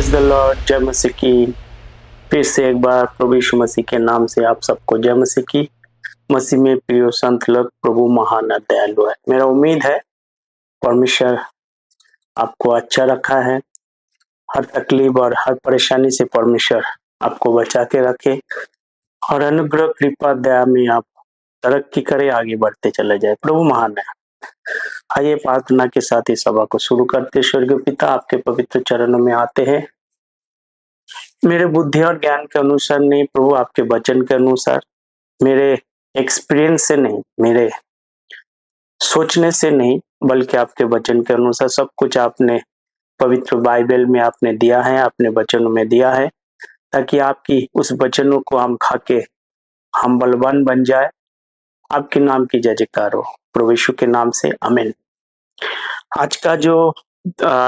Praise the Lord, जय मसीह की। फिर से एक बार प्रभु यीशु मसीह के नाम से आप सबको जय मसीह की। मसीह में प्रिय संत लोग, प्रभु महान और दयालु है। मेरा उम्मीद है परमेश्वर आपको अच्छा रखा है। हर तकलीफ और हर परेशानी से परमेश्वर आपको बचा के रखे और अनुग्रह कृपा दया में आप तरक्की करे, आगे बढ़ते चले जाए। प्रभु महान है। आइए प्रार्थना के साथ इस सभा को शुरू करते। स्वर्गीय पिता, आपके पवित्र चरणों में आते हैं। मेरे बुद्धि और ज्ञान के अनुसार नहीं प्रभु, आपके वचन के अनुसार, मेरे एक्सपीरियंस से नहीं, मेरे सोचने से नहीं, बल्कि आपके वचन के अनुसार सब कुछ आपने पवित्र बाइबल में आपने दिया है, अपने वचनों में दिया है, ताकि आपकी उस वचनों को हम खा के हम बलवान बन जाए। आपके नाम की जय जयकार हो प्रभु यीशु के नाम से, आमीन। आज का जो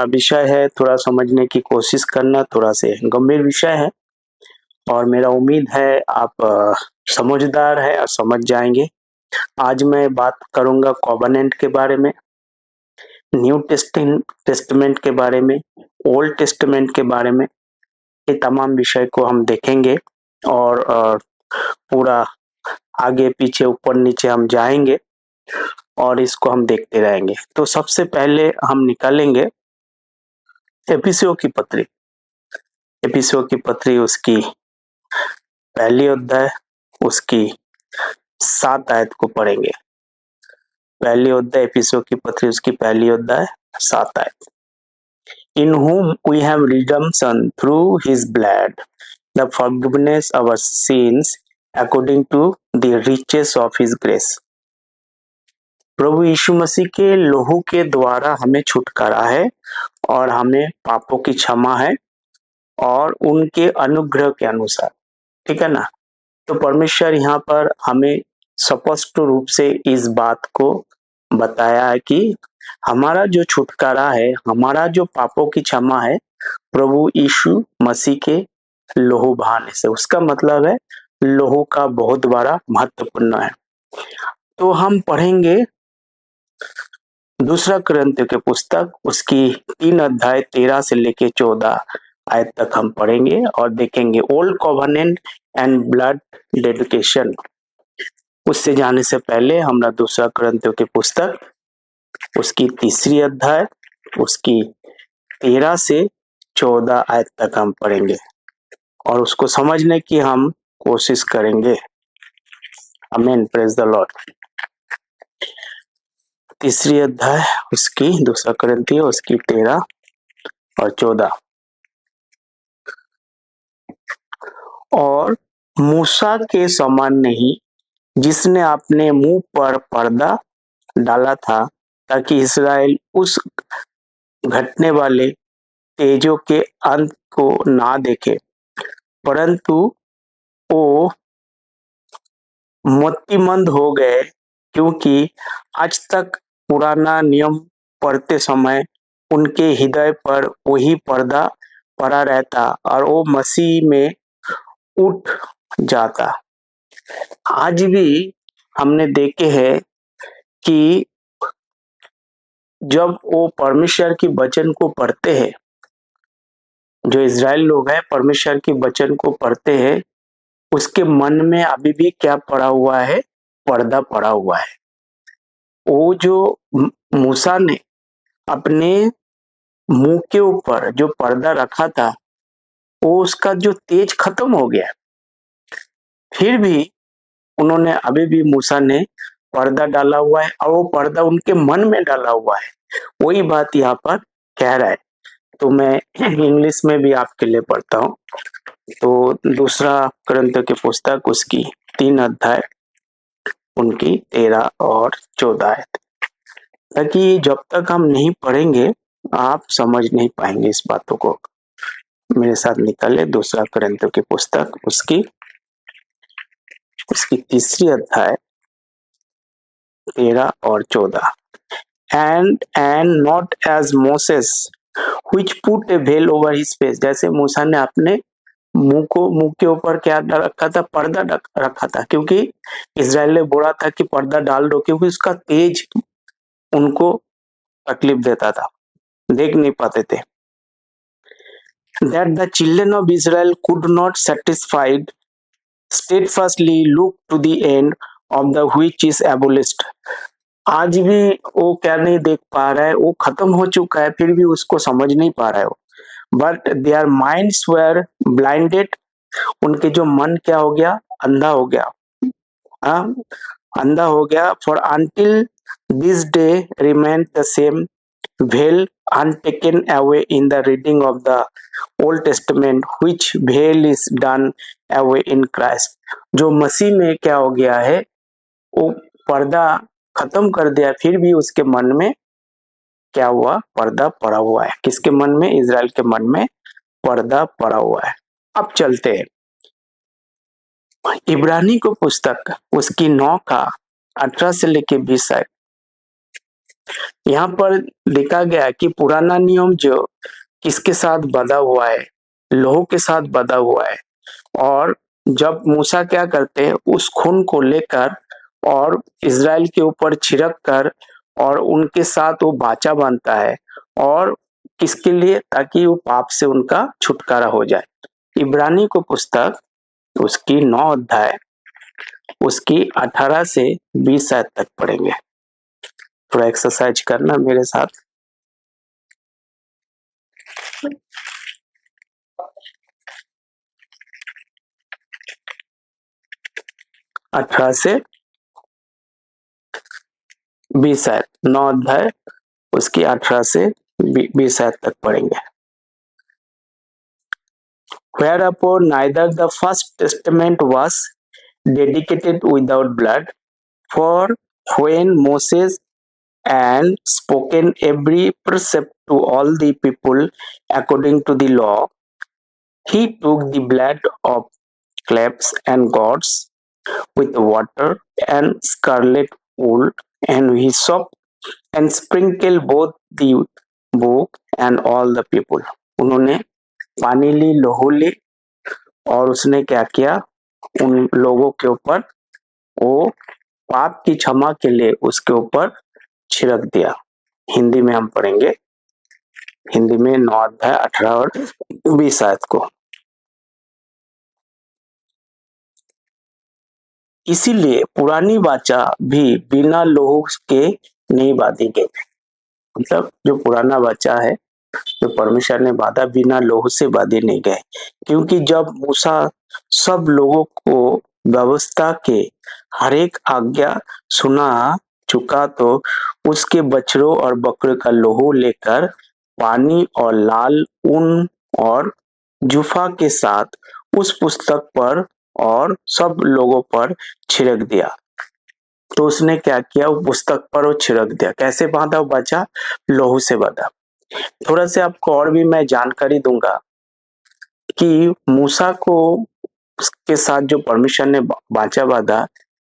विषय है, थोड़ा समझने की कोशिश करना, थोड़ा से गंभीर विषय है और मेरा उम्मीद है आप समझदार है और समझ जाएंगे। आज मैं बात करूंगा कॉवेनेंट के बारे में, न्यू टेस्टमेंट के बारे में, ओल्ड टेस्टमेंट के बारे में। ये तमाम विषय को हम देखेंगे और पूरा आगे पीछे ऊपर नीचे हम जाएंगे और इसको हम देखते रहेंगे। तो सबसे पहले हम निकालेंगे एफिसियों की पत्री। एफिसियों की पत्री उसकी पहली अध्याय उसकी 7 आयत को पढ़ेंगे। पहली अध्याय एफिसियों की पत्री उसकी पहली अध्याय 7 आयत। In whom we have redemption through his blood, the forgiveness of our sins according to the riches of his grace. प्रभु यीशु मसीह के लोहू के द्वारा हमें छुटकारा है और हमें पापों की क्षमा है और उनके अनुग्रह के अनुसार, ठीक है ना। तो परमेश्वर यहाँ पर हमें स्पष्ट रूप से इस बात को बताया है कि हमारा जो छुटकारा है, हमारा जो पापों की क्षमा है, प्रभु यीशु मसीह के लोहू बहाने से। उसका मतलब है लोहू का बहुत बड़ा महत्वपूर्ण है। तो हम पढ़ेंगे दूसरा कुरिन्थियों के पुस्तक उसकी 3 अध्याय 13 से लेके 14 आयत तक हम पढ़ेंगे और देखेंगे old covenant and blood dedication. उससे जाने से पहले हमरा दूसरा कुरिन्थियों के पुस्तक उसकी 3 अध्याय उसकी 13 से 14 आयत तक हम पढ़ेंगे और उसको समझने की हम कोशिश करेंगे। आमीन, प्रेज द लॉर्ड। 3 अध्याय उसकी दूसरा कुरिन्थियों उसकी 13 और 14। और मूसा के समान नहीं, जिसने अपने मुंह पर पर्दा डाला था, ताकि इस्राएल उस घटने वाले तेजों के अंत को ना देखे, परंतु वो मतिमंद हो गए, क्योंकि आज तक पुराना नियम पढ़ते समय उनके हृदय पर वही पर्दा पड़ा रहता और वो मसीह में उठ जाता। आज भी हमने देखे हैं कि जब वो परमेश्वर की वचन को पढ़ते हैं, जो इज़राइल लोग हैं परमेश्वर की वचन को पढ़ते हैं, उसके मन में अभी भी क्या पड़ा हुआ है? पर्दा पड़ा हुआ है। वो जो मूसा ने अपने मुंह के ऊपर जो पर्दा रखा था, वो उसका जो तेज खत्म हो गया। फिर भी उन्होंने अभी भी मूसा ने पर्दा डाला हुआ है और वो पर्दा उनके मन में डाला हुआ है। वही बात यहाँ पर कह रहा है। तो मैं इंग्लिश में भी आपके लिए पढ़ता हूँ। तो दूसरा कुरिन्थियों की पुस्तक उसकी 3 अध्याय उनकी 13 और 14 है, ताकि जब तक हम नहीं पढ़ेंगे आप समझ नहीं पाएंगे इस बातों को। मेरे साथ निकाले दूसरा कुरिन्थियों की पुस्तक उसकी 3 अध्याय 13 और 14। and not as Moses which put a veil over his face। जैसे मूसा ने अपने मुंह के ऊपर क्या रखा था? पर्दा रखा था, क्योंकि इज़राइल ने बोला था कि पर्दा डाल दो, क्योंकि उसका तेज उनको तकलीफ देता था, देख नहीं पाते थे। that the children of Israel could not satisfied steadfastly look to the end of the which is abolished. आज भी वो क्या नहीं देख पा रहा है, वो खत्म हो चुका है, फिर भी उसको समझ नहीं पा रहा है वो। But their minds were blinded, उनके जो मन क्या हो गया, अंधा हो गया, हाँ, अंधा हो गया। For until this day remain the same veil untaken away in the reading of the Old Testament, which veil is done away in Christ। जो मसीह में क्या हो गया है, वो पर्दा खत्म कर दिया, फिर भी उसके मन में क्या हुआ, पर्दा पड़ा हुआ है। किसके मन में? इज़राइल के मन में पर्दा पड़ा हुआ है। अब चलते हैं इब्रानी को पुस्तक उसकी 9 का 18 से लेके 20 तक। यहाँ पर लिखा गया कि पुराना नियम जो किसके साथ बंधा हुआ है, लोह के साथ बंधा हुआ है, और जब मूसा क्या करते हैं, उस खून को लेकर और इज़राइल के ऊपर छिड़क कर और उनके साथ वो बाचा बांधता है, और किसके लिए? ताकि वो पाप से उनका छुटकारा हो जाए। इब्रानी को पुस्तक उसकी 9 अध्याय उसकी 18 से 20 आयत तक पढ़ेंगे। थोड़ा एक्सरसाइज करना मेरे साथ। अठारह से 20 आयत, 9 अध्याय उसकी 18 से 20 आयत तक पढ़ेंगे। Whereupon neither the first testament was dedicated without blood, for when Moses and spoken every precept to all the people according to the law, he took the blood of calves and goats with water and scarlet wool and hyssop and sprinkled both the book and all the people। उन्होंने पानी ली, लोहो ली, और उसने क्या किया, उन लोगों के ऊपर वो पाप की क्षमा के लिए उसके ऊपर छिड़क दिया। हिंदी में हम पढ़ेंगे, हिंदी में 9 अध्याय 18 और 20 आयत को। इसीलिए पुरानी वाचा भी बिना लोहो के नहीं बांधी गई। मतलब जो पुराना वाचा है, जो परमेश्वर ने बांधा, बिना लोहो से बांधे नहीं गए, क्योंकि जब मूसा सब लोगों को व्यवस्था के हर एक आज्ञा सुना चुका, तो उसके बछड़ों और बकरे का लोहो लेकर पानी और लाल ऊन और जूफा के साथ उस पुस्तक पर और सब लोगों पर छिड़क दिया। तो उसने क्या किया, वो पुस्तक पर वो छिड़क दिया। कैसे बांधा वो बचा? लोहू से बांधा। थोड़ा से आपको और भी मैं जानकारी दूंगा कि मूसा को के साथ जो परमेश्वर ने बाचा बांधा,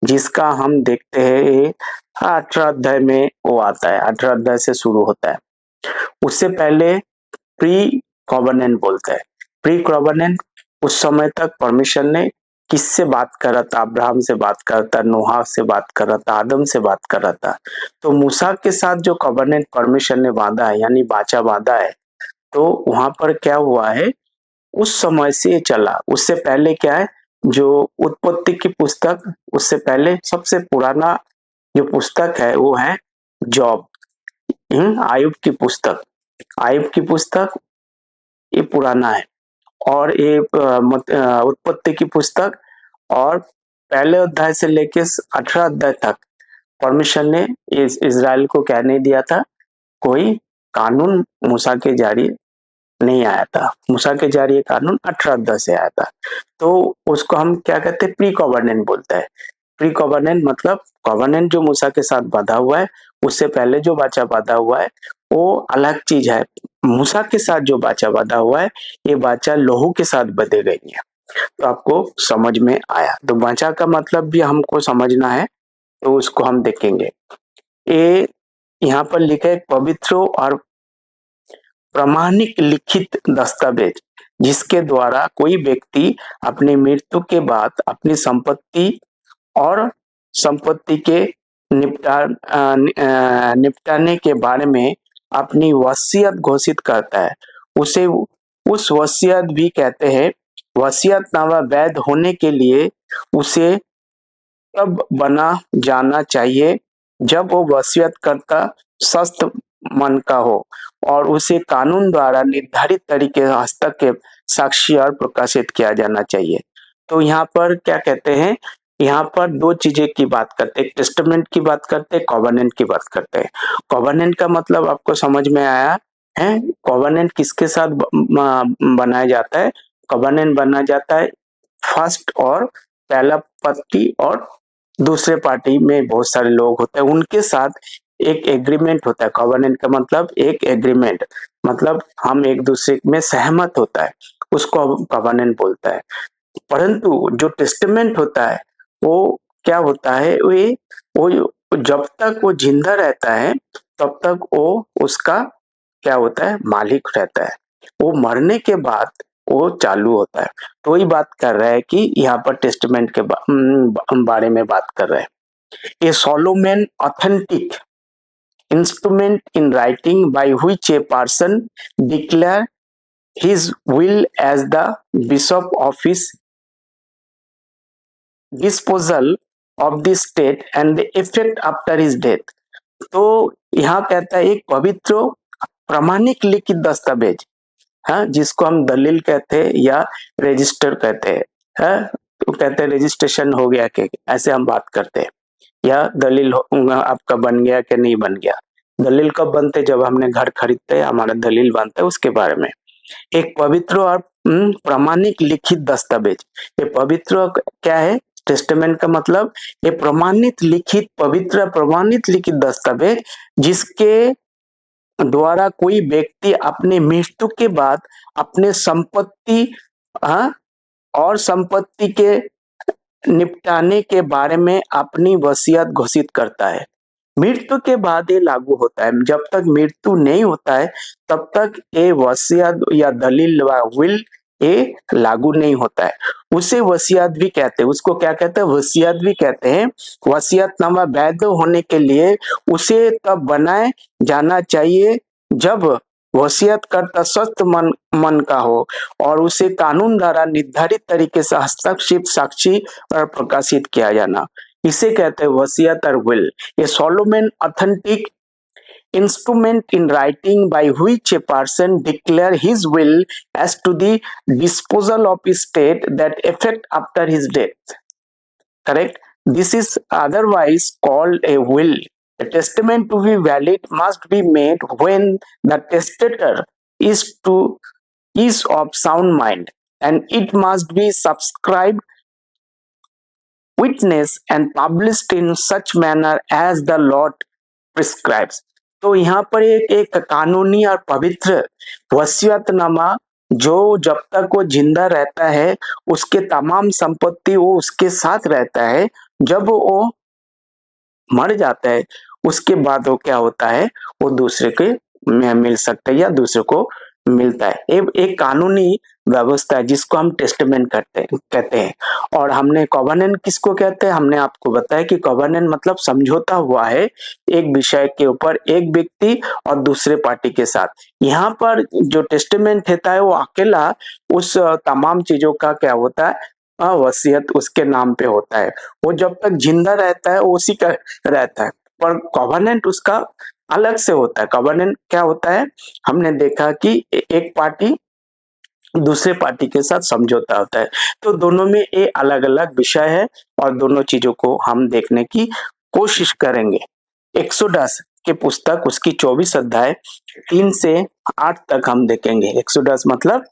जिसका हम देखते हैं 18 अध्याय में वो आता है, 18 अध्याय से शुरू होता है। उससे पहले प्री कॉवर्नेंट बोलता है। प्री कॉवर्नेंट उस समय तक परमेश्वर ने किससे बात कर रहा था? अब्राहम से बात कर रहा था, नोहा से बात कर रहा था, आदम से बात कर रहा था। तो मूसा के साथ जो कॉवर्नेंट परमेश्वर ने बांधा है, यानी बाचा बांधा है, तो वहां पर क्या हुआ है, उस समय से चला। उससे पहले क्या है, जो उत्पत्ति की पुस्तक, उससे पहले सबसे पुराना जो पुस्तक है वो है जॉब, आयुब की पुस्तक। आयुब की पुस्तक ये पुराना है, और ये उत्पत्ति की पुस्तक, और पहले अध्याय से लेके 18 अध्याय तक परमेश्वर ने इज़राइल को क्या नहीं दिया था, कोई कानून मूसा के जरिए नहीं आया था। मूसा के जरिए कानून 18 अध्याय से आया था। तो उसको हम क्या कहते हैं, प्री कॉवर्नेंट बोलते हैं। प्री कॉवर्नेंट मतलब कॉवर्नेंट जो मूसा के साथ बांधा हुआ है, उससे पहले जो बाचा बांधा हुआ है वो अलग चीज है। मूसा के साथ जो बाचा बांधा हुआ है, ये बाचा लोहू के साथ बंधे गई है। तो आपको समझ में आया। तो बाचा का मतलब भी हमको समझना है, तो उसको हम देखेंगे। ये यहाँ पर लिखा है पवित्र और प्रमाणिक लिखित दस्तावेज, जिसके द्वारा कोई व्यक्ति अपनी मृत्यु के बाद अपनी संपत्ति और संपत्ति के निपटाने के बारे में अपनी वसीयत घोषित करता है। उसे उस वसीयत भी कहते हैं। वसीयतनामा वैध होने के लिए उसे तब बना जाना चाहिए जब वो वसीयतकर्ता स्वस्थ मन का हो और उसे कानून द्वारा निर्धारित तरीके से हस्तक्षेप साक्षी और प्रकाशित किया जाना चाहिए। तो यहाँ पर क्या कहते हैं, यहाँ पर दो चीजें की बात करते हैं, टेस्टामेंट की बात करते हैं, कॉवेनेंट की बात करते हैं। कॉवेनेंट का मतलब आपको समझ में आया है। कॉवेनेंट किसके साथ बनाया जाता है? कॉवेनेंट बना जाता है फर्स्ट और पहला पार्टी और दूसरे पार्टी में बहुत सारे लोग होते हैं, उनके साथ एक एग्रीमेंट होता है। कॉवेनेंट का मतलब एक एग्रीमेंट, मतलब हम एक दूसरे में सहमत होता है, उसको कॉवेनेंट बोलता है। परंतु जो टेस्टामेंट होता है वो क्या होता है, वो जब तक वो जिंदा रहता है तब तक वो उसका क्या होता है, मालिक रहता है। वो मरने के बाद वो चालू होता है। तो वही बात कर रहा है कि यहाँ पर टेस्टामेंट के बारे में बात कर रहे हैं। A solemn authentic instrument in writing by which a person declare his will as the bishop of his disposal of the state and the effect after his death। तो यहाँ कहता है एक पवित्र प्रमाणिक लिखित दस्तावेज, हाँ, जिसको हम दलील कहते हैं या रजिस्टर कहते हैं, हाँ, तो कहते हैं रजिस्ट्रेशन हो गया कि ऐसे हम बात करते हैं, या दलील आपका बन गया कि नहीं बन गया। दलील कब बनते? जब हमने घर खरीदते हैं हमारा दलील बनता है, उसके बारे में। एक पवित्र और प्रमाणिक लिखित दस्तावेज। ये पवित्र क्या है? टेस्टामेंट का मतलब ये प्रमाणित लिखित, पवित्र प्रमाणित लिखित दस्तावेज जिसके द्वारा कोई व्यक्ति अपने मृत्यु के बाद अपने संपत्ति, हाँ, और संपत्ति के निपटाने के बारे में अपनी वसीयत घोषित करता है। मृत्यु के बाद ये लागू होता है। जब तक मृत्यु नहीं होता है तब तक ये वसीयत या दलील व विल ये लागू नहीं होता है। उसे वसीयत भी कहते हैं। उसको क्या कहते हैं? वसीयत भी कहते हैं। वसीयतनामा वैध होने के लिए उसे तब बनाए जाना चाहिए जब वसीयतकर्ता स्वस्थ मन का हो और उसे कानून द्वारा निर्धारित तरीके से हस्तक्षेप साक्षी और प्रकाशित किया जाना, इसे कहते हैं वसीयत और will. A Solomon authentic instrument in writing by which a person declare his will as to the disposal of his estate that effect after his death. Correct? This is otherwise called a will. A testament to be valid must be made when the testator is of sound mind, and it must be subscribed, witness and published in such manner as the Lord prescribes। तो यहाँ पर एक कानूनी और पवित्र वसीयतनामा जो जब तक वो जिंदा रहता है उसके तमाम संपत्ति वो उसके साथ रहता है, जब वो मर जाता है उसके बाद वो क्या होता है, वो दूसरे के में मिल सकता है या दूसरे को मिलता है। एक कानूनी व्यवस्था है जिसको हम टेस्टामेंट कहते हैं। और हमने कॉवेनेंट किसको कहते हैं? हमने आपको बताया कि कॉवेनेंट मतलब समझौता हुआ है एक विषय के ऊपर एक व्यक्ति और दूसरे पार्टी के साथ। यहाँ पर जो टेस्टामेंट होता है वो अकेला उस तमाम चीजों का क्या होता है, वसीयत उसके नाम पे होता है। वो जब तक जिंदा रहता है वो उसी का रहता है। पर कॉवेनेंट उसका अलग से होता है। कॉवेनेंट क्या होता है? हमने देखा कि एक पार्टी दूसरे पार्टी के साथ समझौता होता है। तो दोनों में ये अलग अलग विषय है और दोनों चीजों को हम देखने की कोशिश करेंगे। एक्सोडस के पुस्तक उसकी 24 अध्याय 3 से 8 तक हम देखेंगे। एक्सोडस मतलब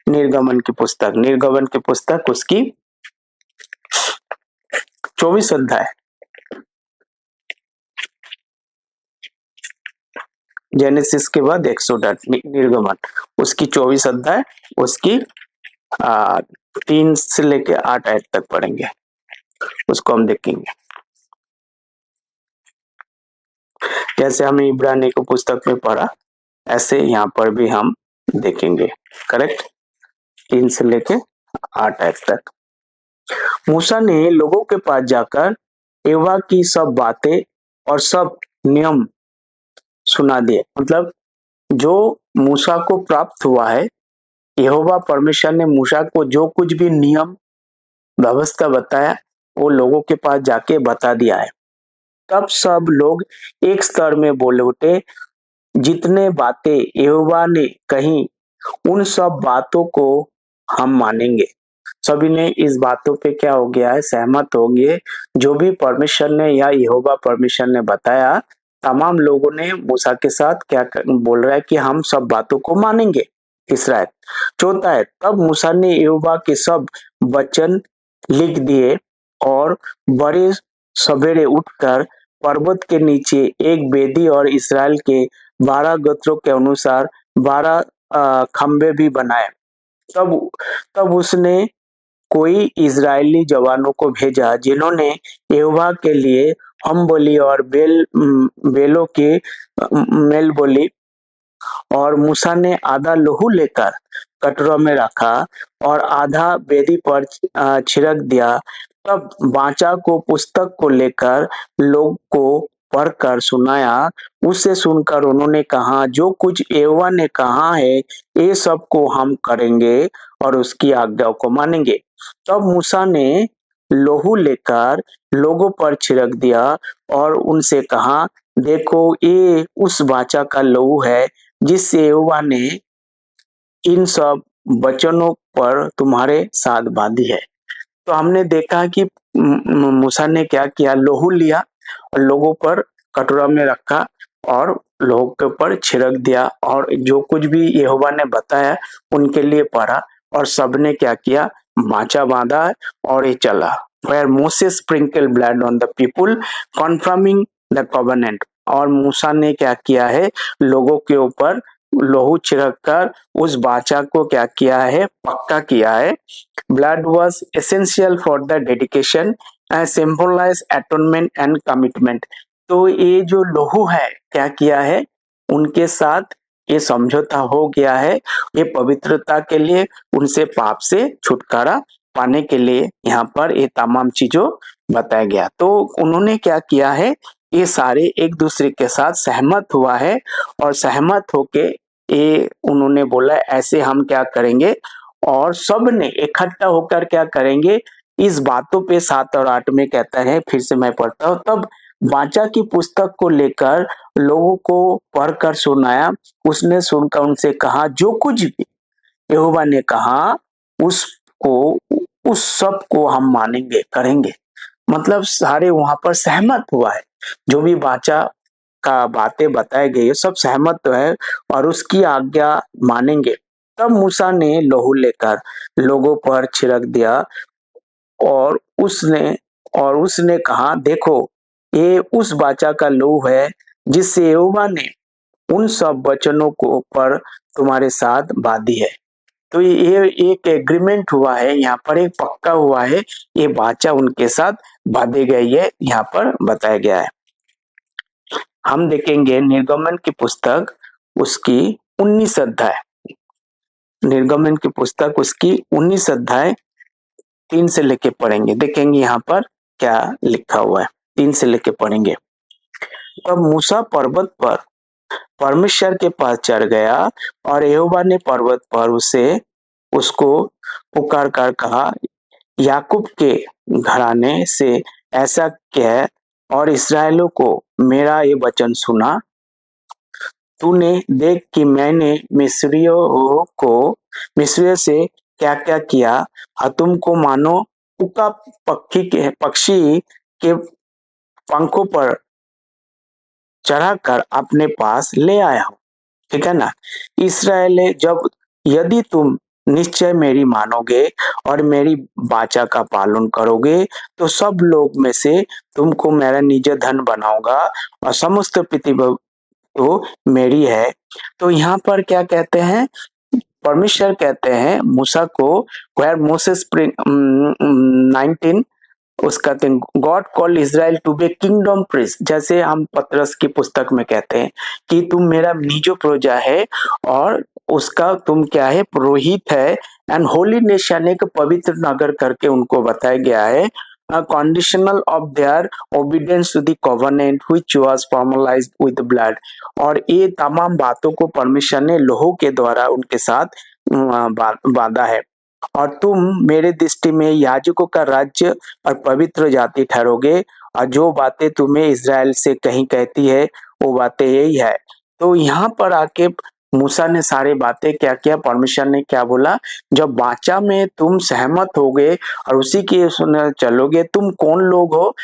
निर्गमन की पुस्तक, निर्गमन की पुस्तक उसकी 24 अध्याय, जेनेसिस के बाद एक्सोडस, निर्गमन उसकी 24 अध्याय उसकी 3 से लेके 8 आयत तक पढ़ेंगे, उसको हम देखेंगे। जैसे हमने इब्रानी को पुस्तक में पढ़ा ऐसे यहाँ पर भी हम देखेंगे। करेक्ट? 3 से लेके 8 आयत तक। मूसा ने लोगों के पास जाकर यहोवा की सब बातें और सब नियम सुना दिए। मतलब जो मूसा को प्राप्त हुआ है यहोवा परमेश्वर ने मूसा को जो कुछ भी नियम व्यवस्था बताया वो लोगों के पास जाके बता दिया है। तब सब लोग एक स्तर में बोले उठे, जितने बातें यहोवा ने कही उन सब बातों को हम मानेंगे। सभी ने इस बातों पे क्या हो गया है, सहमत हो गए। जो भी परमेश्वर ने या यहोवा परमेश्वर ने बताया, तमाम लोगों ने मूसा के साथ बोल रहा है कि हम सब बातों को मानेंगे। तीसरा है, चौथा है, तब मूसा ने यहोवा के सब वचन लिख दिए और बड़े सवेरे उठकर पर्वत के नीचे एक वेदी और इसराइल के 12 गोत्रों के अनुसार 12 खंबे भी बनाए। तब तब उसने कोई इजरायली जवानों को भेजा जिन्होंने यहोवा के लिए हम बोली और बेलों की मेल बोली, और मूसा ने आधा लहू लेकर कटोरों में रखा और आधा वेदी पर छिड़क दिया। तब बाचा को पुस्तक को लेकर लोग को पढ़कर सुनाया। उसे सुनकर उन्होंने कहा, जो कुछ यहोवा ने कहा है ये सब को हम करेंगे और उसकी आज्ञा को मानेंगे। तब मूसा ने लहू लेकर लोगों पर छिड़क दिया और उनसे कहा, देखो ये उस वाचा का लहू है जिससे यहोवा ने इन सब वचनों पर तुम्हारे साथ बांधी है। तो हमने देखा कि मूसा ने क्या किया, लहू लिया और लोगों पर कटोरा में रखा और लोगों के ऊपर छिड़क दिया और जो कुछ भी यहोवा ने बताया उनके लिए पढ़ा और सबने क्या किया, माचा बांधा और ये चला। Where Moses sprinkled blood on the people, confirming the covenant। और मूसा ने क्या किया है, लोगों के ऊपर लहू छिड़क कर उस बाचा को क्या किया है, पक्का किया है। Blood was essential for the dedication and symbolized atonement and commitment। तो ये जो लहू है क्या किया है, उनके साथ ये समझौता हो गया है, ये पवित्रता के लिए, उनसे पाप से छुटकारा पाने के लिए यहाँ पर ये तमाम चीजों बताया गया। तो उन्होंने क्या किया है, ये सारे एक दूसरे के साथ सहमत हुआ है और सहमत होके ये उन्होंने बोला ऐसे हम क्या करेंगे, और सब ने इकट्ठा होकर क्या करेंगे, इस बातों पे 7 और 8 में कहता है, फिर से मैं पढ़ता हूँ। तब वाचा की पुस्तक को लेकर लोगों को पढ़कर सुनाया। उसने सुनकर उनसे कहा, जो कुछ भी यहोवा ने कहा उसको उस सब को हम मानेंगे, करेंगे। मतलब सारे वहां पर सहमत हुआ है, जो भी वाचा का बातें बताई गई है सब सहमत तो है और उसकी आज्ञा मानेंगे। तब मूसा ने लहू लेकर लोगों पर छिड़क दिया और उसने कहा, देखो ये उस वाचा का लहू है जिससे यहोवा ने उन सब वचनों को पर तुम्हारे साथ बांधी है। तो ये एक एग्रीमेंट हुआ है, यहाँ पर एक पक्का हुआ है, ये वाचा उनके साथ बांधे गई है, यहाँ पर बताया गया है। हम देखेंगे निर्गमन की पुस्तक उसकी 19 अध्याय, निर्गमन की पुस्तक उसकी 19 अध्याय 3 से लेके पढ़ेंगे। देखेंगे यहाँ पर क्या लिखा हुआ है, 3 से लेके पढ़ेंगे। तब मूसा पर्वत पर परमेश्वर के पास चढ़ गया और यहोवा ने पर्वत पर उसको पुकार कर कहा, याकूब के घराने से ऐसा कह और इसराइलों को मेरा ये वचन सुना, तूने देख कि मैंने मिस्रियों से क्या क्या किया, तुमको मानो पुका पक्षी के पंखों पर चढ़ाकर अपने पास ले आया हूं। ठीक है ना। इसराइल, जब यदि तुम निश्चय मेरी मानोगे और मेरी वाचा का पालन करोगे तो सब लोग में से तुमको मेरा निज धन बनाऊंगा और समस्त पृथ्वी तो मेरी है। तो यहाँ पर क्या कहते हैं, परमेश्वर कहते हैं मूसा को, वेयर मोसेस 19 उसका God call Israel to be kingdom prince. जैसे हम पतरस की पुस्तक में कहते हैं कि तुम मेरा निजो प्रजा है और उसका तुम क्या है, पुरोहित है। एंड होली नेशन, एक पवित्र नगर करके उनको बताया गया है, conditional of their obedience to the covenant which was formalised with blood. और ये तमाम बातों को परमेश्वर ने लोहो के द्वारा उनके साथ बांधा है, और तुम मेरे दृष्टि में याजकों का राज्य और पवित्र जाति ठहरोगे, और जो बातें तुम्हें इज़राइल से कहीं कहती है वो बातें यही है। तो यहाँ पर आके मूसा ने सारे बातें क्या किया, परमेश्वर ने क्या बोला, जब वाचा में तुम सहमत होगे और उसी के चलोगे, तुम कौन लोग हो।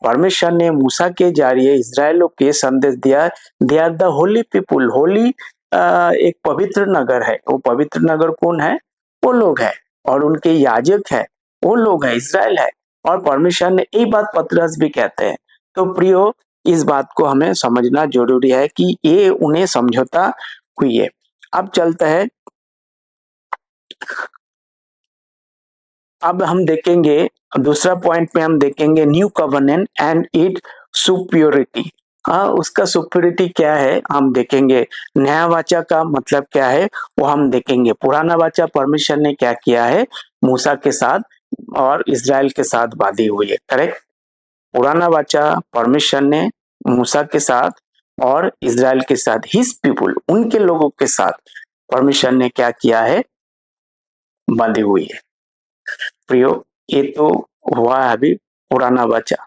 परमेश्वर ने मूसा के जरिए इज़राइल के संदेश दिया, they are the holy people. Holy एक पवित्र नगर है, वो पवित्र नगर कौन है, वो लोग है, और उनके याजक है, वो लोग है, इज़राइल है। और परमेश्वर ने यही बात पतरस भी कहते हैं। तो प्रियो, इस बात को हमें समझना जरूरी है कि ये उन्हें समझौता हुई है। अब चलते हैं, अब हम देखेंगे दूसरा पॉइंट में, हम देखेंगे new covenant and it superiority. हाँ, उसका सुप्योरिटी क्या है हम देखेंगे। नया वाचा का मतलब क्या है वो हम देखेंगे। पुराना वाचा परमेश्वर ने क्या किया है, मूसा के साथ और इज़राइल के साथ बांधी हुई है, करेक्ट। पुराना वाचा परमेश्वर ने मूसा के साथ और इज़राइल के साथ, हिज पीपुल, उनके लोगों के साथ परमेश्वर ने क्या किया है, बांधी हुई है। प्रियो, ये तो हुआ है अभी पुराना वाचा,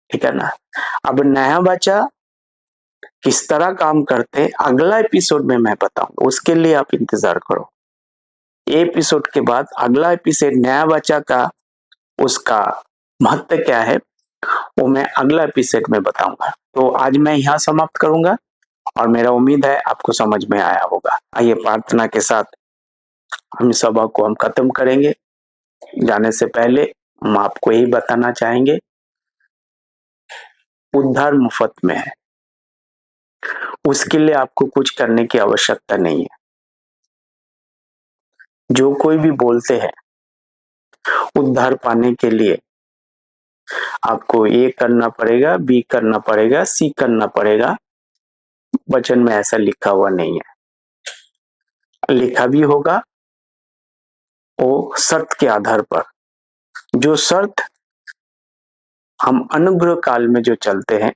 ठीक है ना। अब नया वाचा किस तरह काम करते अगला एपिसोड में मैं बताऊं, उसके लिए आप इंतजार करो। ये एपिसोड के बाद अगला एपिसोड नया वाचा का, उसका महत्व क्या है, वो मैं अगला एपिसोड में बताऊंगा। तो आज मैं यहाँ समाप्त करूंगा, और मेरा उम्मीद है आपको समझ में आया होगा। आइए प्रार्थना के साथ हम सभा को हम खत्म करेंगे। जाने से पहले हम आपको यही बताना चाहेंगे, उद्धार मुफ्त में है, उसके लिए आपको कुछ करने की आवश्यकता नहीं है। जो कोई भी बोलते हैं उद्धार पाने के लिए आपको ए करना पड़ेगा, बी करना पड़ेगा, सी करना पड़ेगा, वचन में ऐसा लिखा हुआ नहीं है। लिखा भी होगा वो शर्त के आधार पर, जो शर्त हम अनुग्रह काल में जो चलते हैं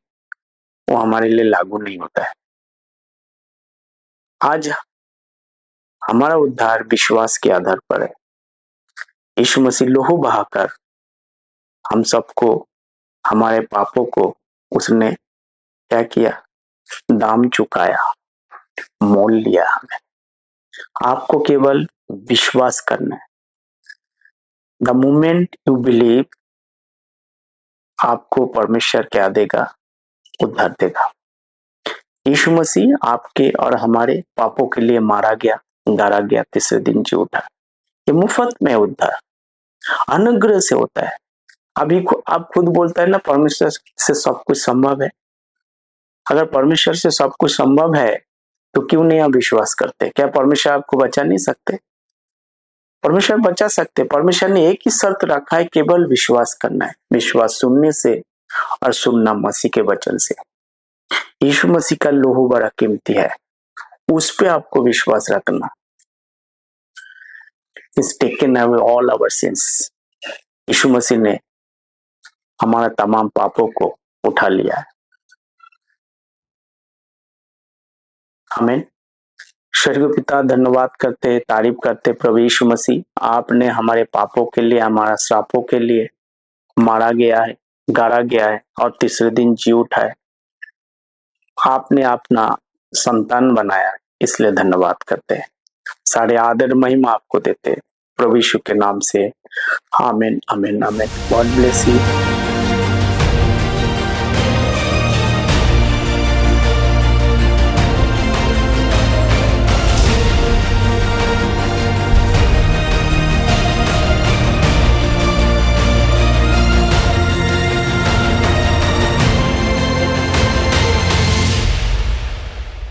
वो हमारे लिए लागू नहीं होता है। आज हमारा उद्धार विश्वास के आधार पर है। यीशु मसीह लोहू बहाकर हम सबको, हमारे पापों को उसने क्या किया, दाम चुकाया, मोल लिया हमें। आपको केवल विश्वास करना है। द मोमेंट यू बिलीव, आपको परमेश्वर क्या देगा, उद्धार देगा। यीशु मसीह आपके और हमारे पापों के लिए मारा गया, गाड़ा गया, तीसरे दिन जी उठा। ये मुफ्त में उद्धार अनुग्रह से होता है। अभी आप खुद बोलता है ना, परमेश्वर से सब कुछ संभव है। अगर परमेश्वर से सब कुछ संभव है तो क्यों नहीं आप विश्वास करते? क्या परमेश्वर आपको बचा नहीं सकते? परमेश्वर बचा सकते। परमेश्वर ने एक ही शर्त रखा है, केवल विश्वास करना है। विश्वास सुनने से और सुनना मसीह के वचन से। यीशु मसीह का लोहू बड़ा कीमती है, उस पे आपको विश्वास रखना। He's taken away all our sins। यीशु मसीह ने हमारा तमाम पापों को उठा लिया है। आमीन। स्वर्गीय पिता, धन्यवाद करते, तारीफ करते प्रभु यीशु मसीह, आपने हमारे पापों के लिए, हमारा श्रापों के लिए मारा गया है, गाड़ा गया है और तीसरे दिन जी उठा है। आपने अपना संतान बनाया, इसलिए धन्यवाद करते हैं। सारे आदर महिमा आपको देते प्रभु यीशु के नाम से। आमीन, आमीन, आमीन। God bless you.